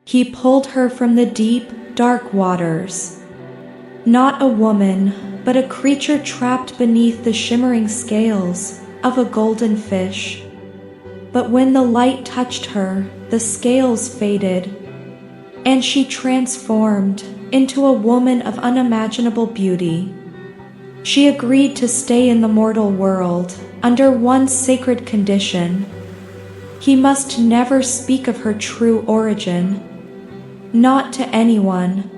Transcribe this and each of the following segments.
He pulled her from the deep, dark waters. Not a woman, but a creature trapped beneath the shimmering scales of a golden fish. But when the light touched her, the scales faded, and she transformed into a woman of unimaginable beauty. She agreed to stay in the mortal world under one sacred condition. He must never speak of her true origin, not to anyone.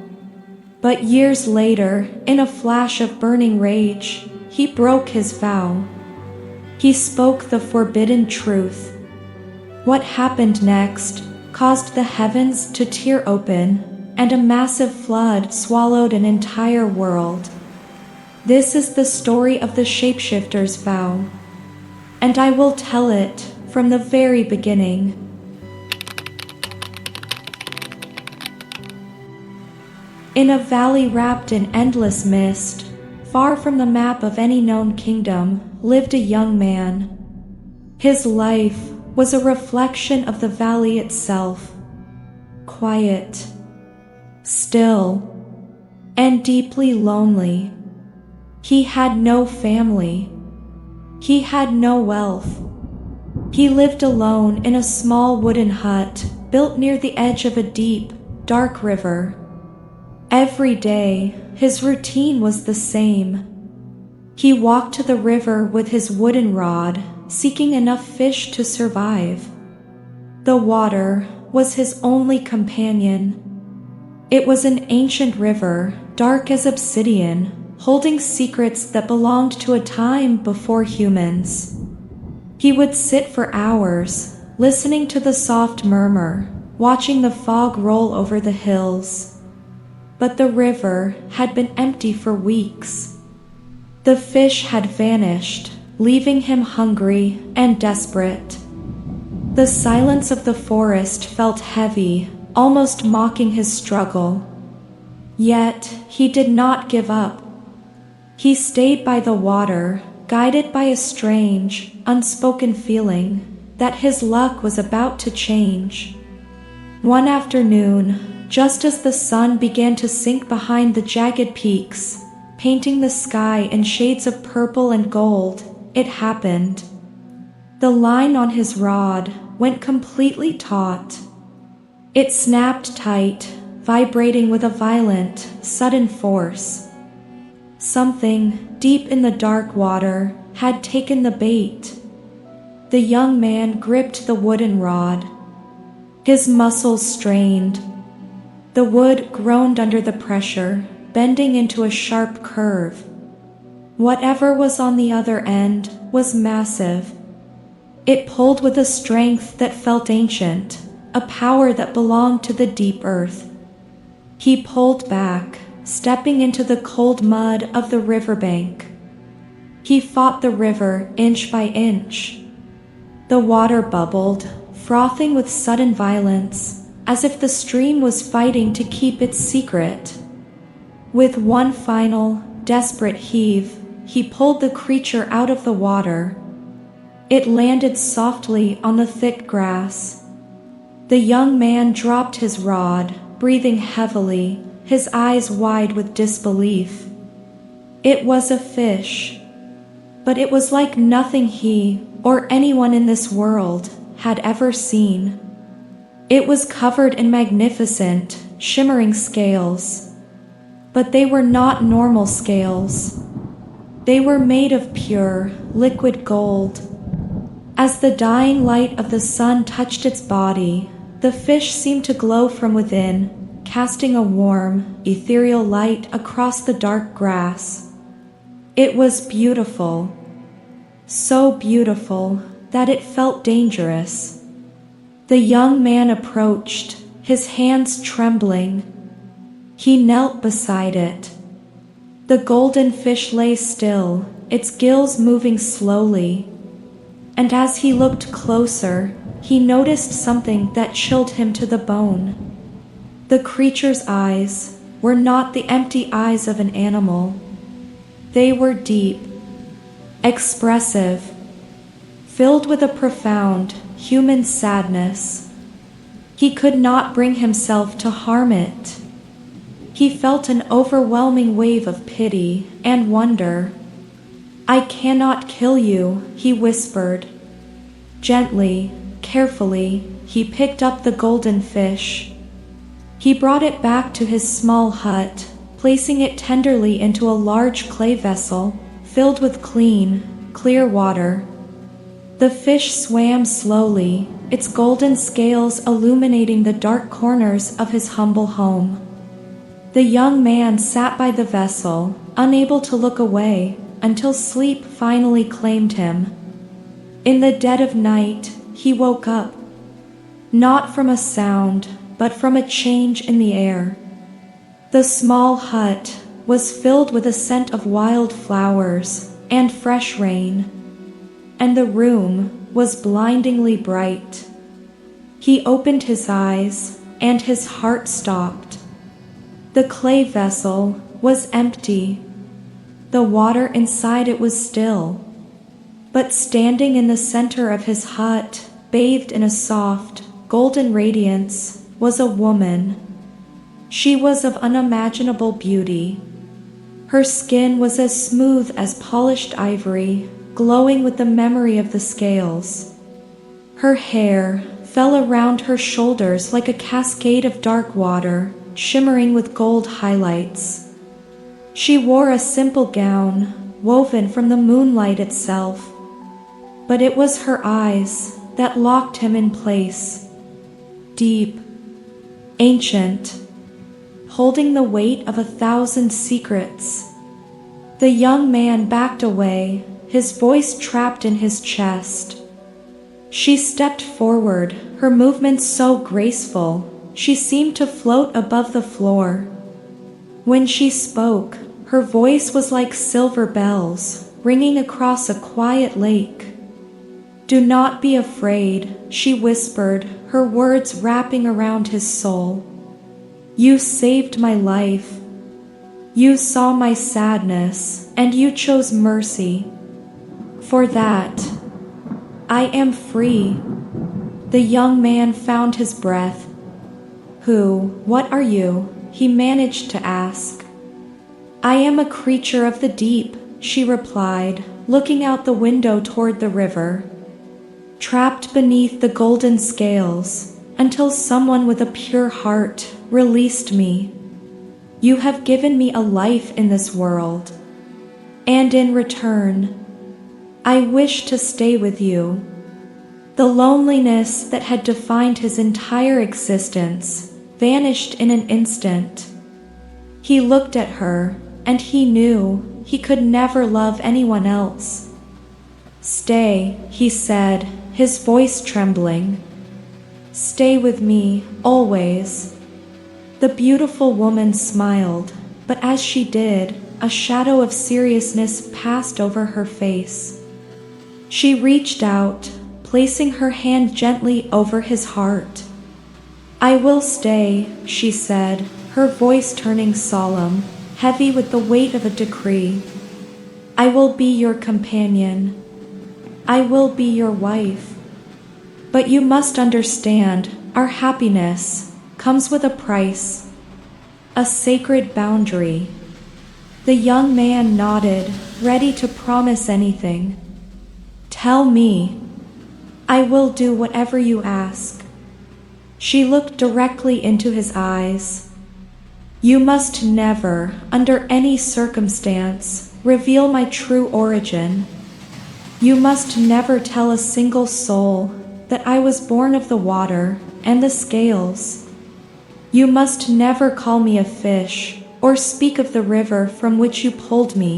But years later, in a flash of burning rage, he broke his vow. He spoke the forbidden truth. What happened next caused the heavens to tear open, and a massive flood swallowed an entire world. This is the story of the shapeshifter's vow, and I will tell it from the very beginning. In a valley wrapped in endless mist, far from the map of any known kingdom, lived a young man. His life was a reflection of the valley itself, quiet, still, and deeply lonely. He had no family. He had no wealth. He lived alone in a small wooden hut built near the edge of a deep, dark river. Every day, his routine was the same. He walked to the river with his wooden rod, seeking enough fish to survive. The water was his only companion. It was an ancient river, dark as obsidian, holding secrets that belonged to a time before humans. He would sit for hours, listening to the soft murmur, watching the fog roll over the hills. But the river had been empty for weeks. The fish had vanished, leaving him hungry and desperate. The silence of the forest felt heavy, almost mocking his struggle. Yet he did not give up. He stayed by the water, guided by a strange, unspoken feeling that his luck was about to change. One afternoon, just as the sun began to sink behind the jagged peaks, painting the sky in shades of purple and gold, it happened. The line on his rod went completely taut. It snapped tight, vibrating with a violent, sudden force. Something deep in the dark water had taken the bait. The young man gripped the wooden rod. His muscles strained. The wood groaned under the pressure, bending into a sharp curve. Whatever was on the other end was massive. It pulled with a strength that felt ancient, a power that belonged to the deep earth. He pulled back, stepping into the cold mud of the riverbank. He fought the river inch by inch. The water bubbled, frothing with sudden violence, as if the stream was fighting to keep its secret. With one final, desperate heave, he pulled the creature out of the water. It landed softly on the thick grass. The young man dropped his rod, breathing heavily, his eyes wide with disbelief. It was a fish, but it was like nothing he, or anyone in this world, had ever seen. It was covered in magnificent, shimmering scales. But they were not normal scales. They were made of pure, liquid gold. As the dying light of the sun touched its body, the fish seemed to glow from within, casting a warm, ethereal light across the dark grass. It was beautiful. So beautiful that it felt dangerous. The young man approached, his hands trembling. He knelt beside it. The golden fish lay still, its gills moving slowly. And as he looked closer, he noticed something that chilled him to the bone. The creature's eyes were not the empty eyes of an animal. They were deep, expressive, filled with a profound, human sadness. he could not bring himself to harm it. He felt an overwhelming wave of pity and wonder. "I cannot kill you," he whispered. Gently, carefully, he picked up the golden fish. He brought it back to his small hut, placing it tenderly into a large clay vessel, filled with clean, clear water. The fish swam slowly, its golden scales illuminating the dark corners of his humble home. The young man sat by the vessel, unable to look away, until sleep finally claimed him. In the dead of night, he woke up. Not from a sound, but from a change in the air. The small hut was filled with a scent of wild flowers and fresh rain, and the room was blindingly bright. He opened his eyes, and his heart stopped. The clay vessel was empty. The water inside it was still. But standing in the center of his hut, bathed in a soft, golden radiance, was a woman. She was of unimaginable beauty. Her skin was as smooth as polished ivory, glowing with the memory of the scales. Her hair fell around her shoulders like a cascade of dark water, shimmering with gold highlights. She wore a simple gown, woven from the moonlight itself. But it was her eyes that locked him in place. Deep, ancient, holding the weight of 1,000 secrets. The young man backed away, his voice trapped in his chest. She stepped forward, her movements so graceful, she seemed to float above the floor. When she spoke, her voice was like silver bells, ringing across a quiet lake. "Do not be afraid," she whispered, her words wrapping around his soul. "You saved my life. You saw my sadness, and you chose mercy. For that, I am free." The young man found his breath. What are you?" he managed to ask. "I am a creature of the deep," she replied, looking out the window toward the river. "Trapped beneath the golden scales, until someone with a pure heart released me. You have given me a life in this world. And in return, I wish to stay with you." The loneliness that had defined his entire existence vanished in an instant. He looked at her, and he knew he could never love anyone else. "Stay," he said, his voice trembling. "Stay with me, always." The beautiful woman smiled, but as she did, a shadow of seriousness passed over her face. She reached out, placing her hand gently over his heart. "I will stay," she said, her voice turning solemn, heavy with the weight of a decree. "I will be your companion. I will be your wife. But you must understand, our happiness comes with a price, a sacred boundary." The young man nodded, ready to promise anything. "Tell me. I will do whatever you ask." She looked directly into his eyes. "You must never, under any circumstance, reveal my true origin. You must never tell a single soul that I was born of the water and the scales. You must never call me a fish or speak of the river from which you pulled me.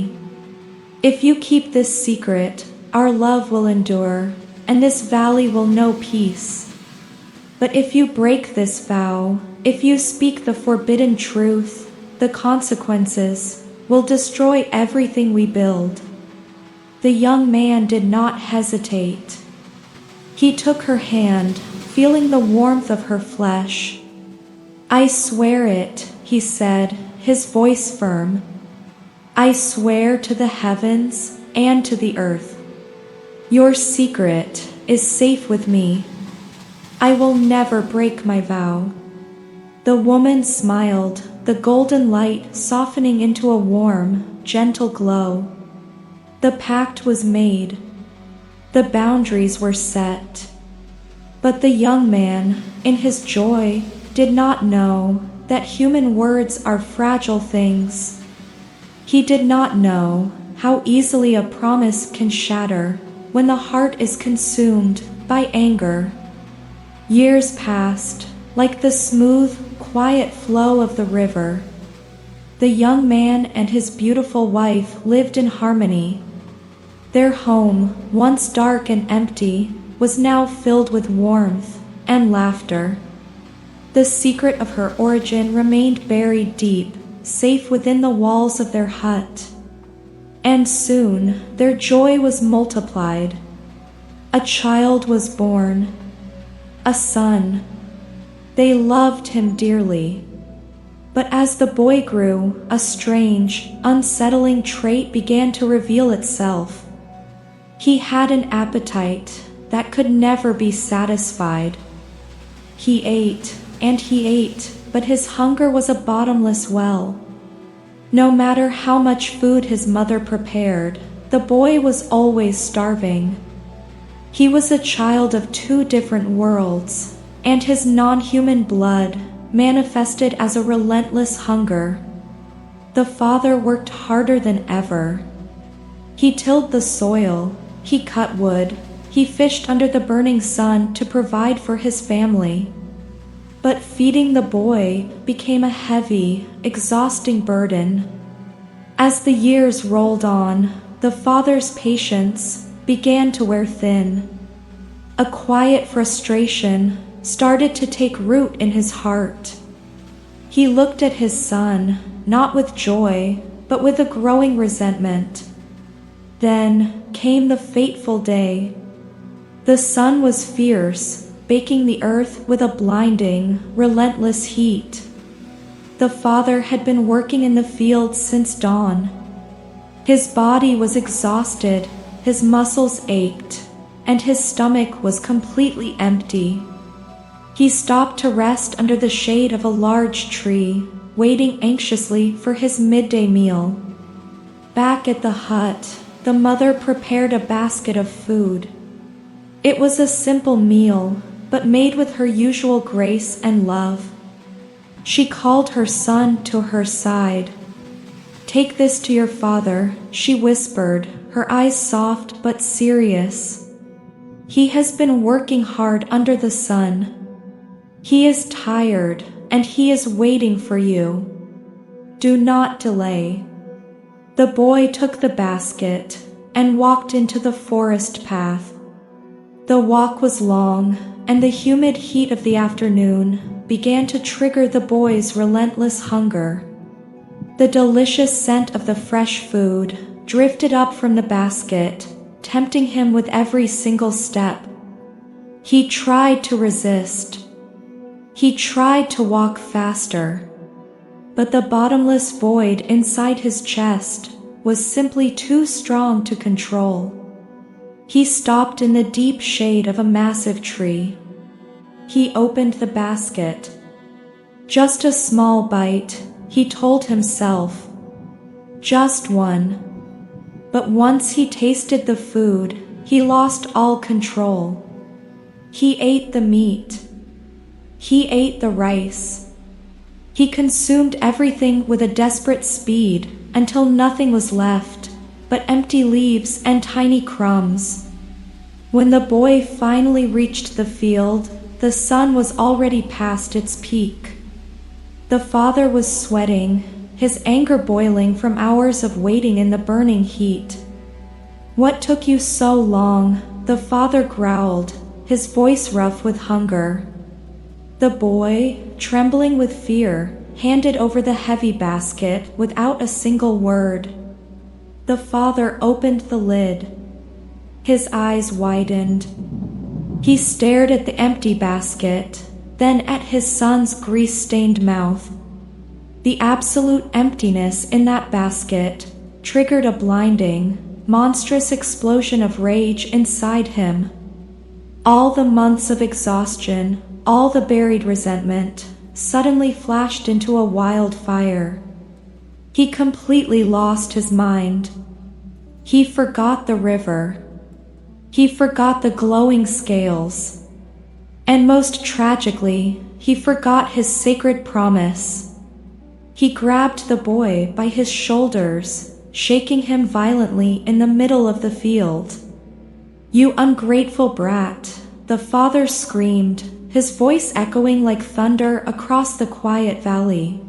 If you keep this secret, our love will endure, and this valley will know peace. But if you break this vow, if you speak the forbidden truth, the consequences will destroy everything we build." The young man did not hesitate. He took her hand, feeling the warmth of her flesh. "I swear it," he said, his voice firm. "I swear to the heavens and to the earth. Your secret is safe with me." I will never break my vow." The woman smiled, the golden light softening into a warm, gentle glow. The pact was made. The boundaries were set. But the young man, in his joy, did not know that human words are fragile things. He did not know how easily a promise can shatter when the heart is consumed by anger. Years passed, like the smooth, quiet flow of the river. The young man and his beautiful wife lived in harmony. Their home, once dark and empty, was now filled with warmth and laughter. The secret of her origin remained buried deep, safe within the walls of their hut. And soon their joy was multiplied. A child was born, a son. They loved him dearly. But as the boy grew, a strange, unsettling trait began to reveal itself. He had an appetite that could never be satisfied. He ate and he ate, but his hunger was a bottomless well. No matter how much food his mother prepared, the boy was always starving. He was a child of two different worlds, and his non-human blood manifested as a relentless hunger. The father worked harder than ever. He tilled the soil, he cut wood, he fished under the burning sun to provide for his family. But feeding the boy became a heavy, exhausting burden. As the years rolled on, the father's patience began to wear thin. A quiet frustration started to take root in his heart. He looked at his son, not with joy, but with a growing resentment. Then came the fateful day. The sun was fierce, baking the earth with a blinding, relentless heat. The father had been working in the fields since dawn. His body was exhausted, his muscles ached, and his stomach was completely empty. He stopped to rest under the shade of a large tree, waiting anxiously for his midday meal. Back at the hut, the mother prepared a basket of food. It was a simple meal, but made with her usual grace and love. She called her son to her side. "Take this to your father," she whispered, her eyes soft but serious. "He has been working hard under the sun. He is tired, and he is waiting for you. Do not delay." The boy took the basket and walked into the forest path. The walk was long, and the humid heat of the afternoon began to trigger the boy's relentless hunger. The delicious scent of the fresh food drifted up from the basket, tempting him with every single step. He tried to resist. He tried to walk faster. But the bottomless void inside his chest was simply too strong to control. He stopped in the deep shade of a massive tree. He opened the basket. Just a small bite, he told himself. Just one. But once he tasted the food, he lost all control. He ate the meat. He ate the rice. He consumed everything with a desperate speed until nothing was left but empty leaves and tiny crumbs. When the boy finally reached the field, the sun was already past its peak. The father was sweating, his anger boiling from hours of waiting in the burning heat. "What took you so long?" the father growled, his voice rough with hunger. The boy, trembling with fear, handed over the heavy basket without a single word. The father opened the lid. His eyes widened. He stared at the empty basket, then at his son's grease-stained mouth. The absolute emptiness in that basket triggered a blinding, monstrous explosion of rage inside him. All the months of exhaustion, all the buried resentment, suddenly flashed into a wildfire. He completely lost his mind. He forgot the river. He forgot the glowing scales. And most tragically, he forgot his sacred promise. He grabbed the boy by his shoulders, shaking him violently in the middle of the field. "You ungrateful brat," the father screamed, his voice echoing like thunder across the quiet valley.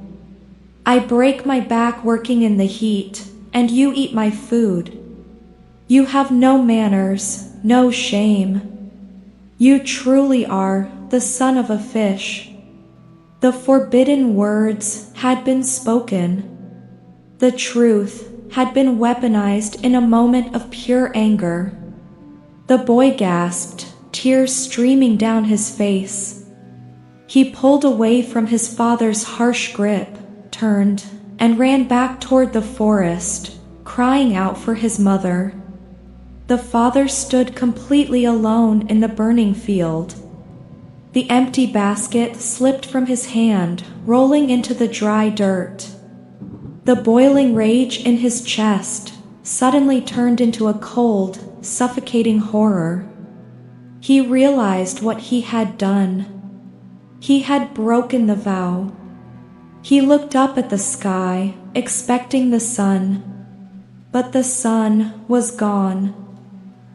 "I break my back working in the heat, and you eat my food. You have no manners, no shame. You truly are the son of a fish." The forbidden words had been spoken. The truth had been weaponized in a moment of pure anger. The boy gasped, tears streaming down his face. He pulled away from his father's harsh grip, turned, and ran back toward the forest, crying out for his mother. The father stood completely alone in the burning field. The empty basket slipped from his hand, rolling into the dry dirt. The boiling rage in his chest suddenly turned into a cold, suffocating horror. He realized what he had done. He had broken the vow. He looked up at the sky, expecting the sun. But the sun was gone.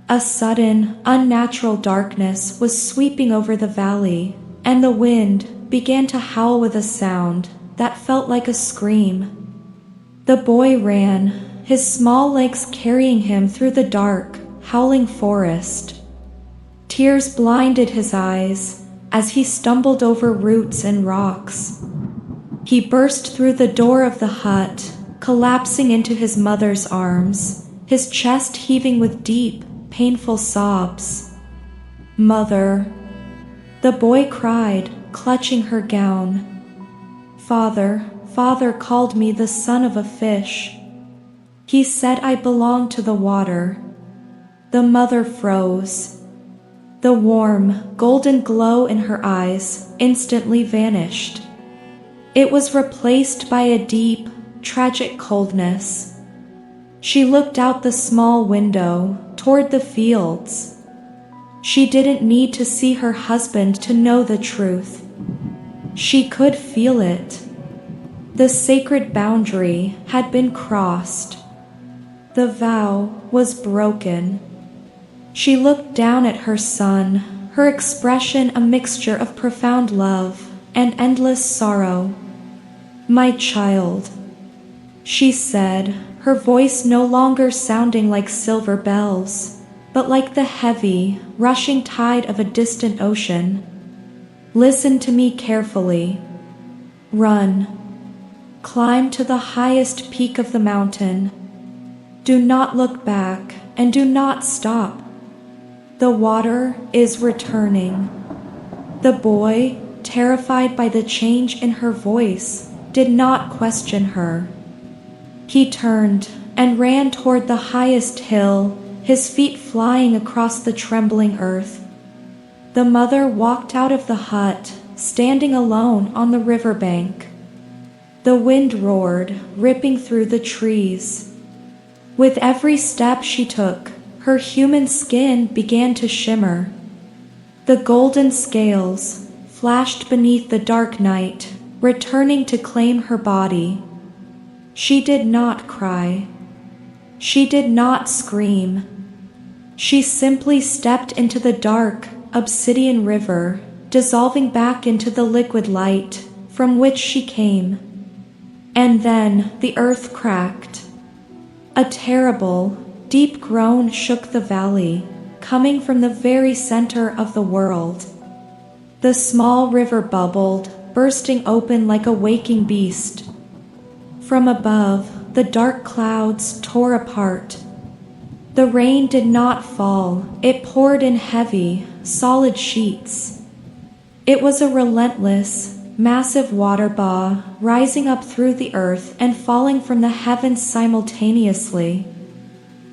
A sudden, unnatural darkness was sweeping over the valley, and the wind began to howl with a sound that felt like a scream. The boy ran, his small legs carrying him through the dark, howling forest. Tears blinded his eyes as he stumbled over roots and rocks. He burst through the door of the hut, collapsing into his mother's arms, his chest heaving with deep, painful sobs. "Mother," the boy cried, clutching her gown. "Father, Father called me the son of a fish. He said I belonged to the water." The mother froze. The warm, golden glow in her eyes instantly vanished. It was replaced by a deep, tragic coldness. She looked out the small window toward the fields. She didn't need to see her husband to know the truth. She could feel it. The sacred boundary had been crossed. The vow was broken. She looked down at her son, her expression a mixture of profound love and endless sorrow. "My child," she said, her voice no longer sounding like silver bells, but like the heavy, rushing tide of a distant ocean. "Listen to me carefully. Run. Climb to the highest peak of the mountain. Do not look back and do not stop. The water is returning." The boy, terrified by the change in her voice, did not question her. He turned and ran toward the highest hill, his feet flying across the trembling earth. The mother walked out of the hut, standing alone on the riverbank. The wind roared, ripping through the trees. With every step she took, her human skin began to shimmer. The golden scales flashed beneath the dark night, returning to claim her body. She did not cry. She did not scream. She simply stepped into the dark, obsidian river, dissolving back into the liquid light from which she came. And then the earth cracked. A terrible, deep groan shook the valley, coming from the very center of the world. The small river bubbled, bursting open like a waking beast. From above, the dark clouds tore apart. The rain did not fall, it poured in heavy, solid sheets. It was a relentless, massive water bath, rising up through the earth and falling from the heavens simultaneously.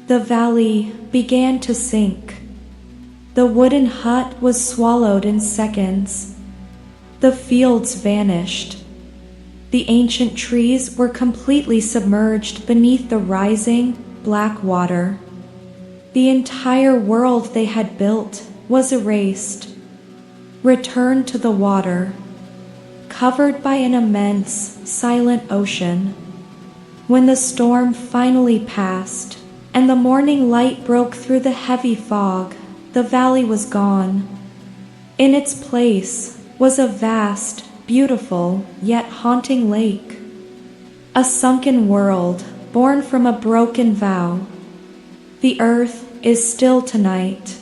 The valley began to sink. The wooden hut was swallowed in seconds. The fields vanished. The ancient trees were completely submerged beneath the rising, black water. The entire world they had built was erased, returned to the water, covered by an immense, silent ocean. When the storm finally passed, and the morning light broke through the heavy fog, the valley was gone. In its place was a vast, beautiful, yet haunting lake. A sunken world, born from a broken vow. The earth is still tonight.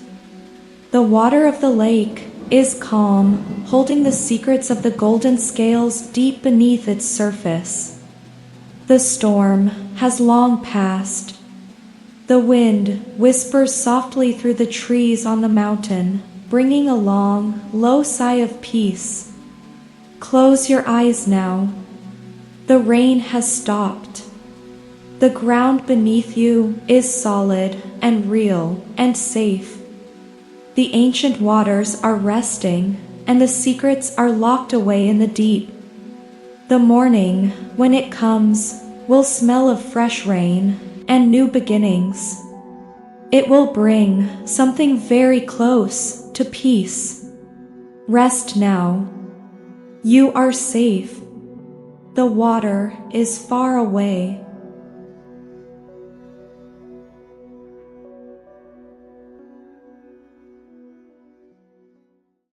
The water of the lake is calm, holding the secrets of the golden scales deep beneath its surface. The storm has long passed. The wind whispers softly through the trees on the mountain, bringing a long, low sigh of peace. Close your eyes now. The rain has stopped. The ground beneath you is solid and real and safe. The ancient waters are resting, and the secrets are locked away in the deep. The morning, when it comes, will smell of fresh rain and new beginnings. It will bring something very close to peace. Rest now. You are safe. The water is far away.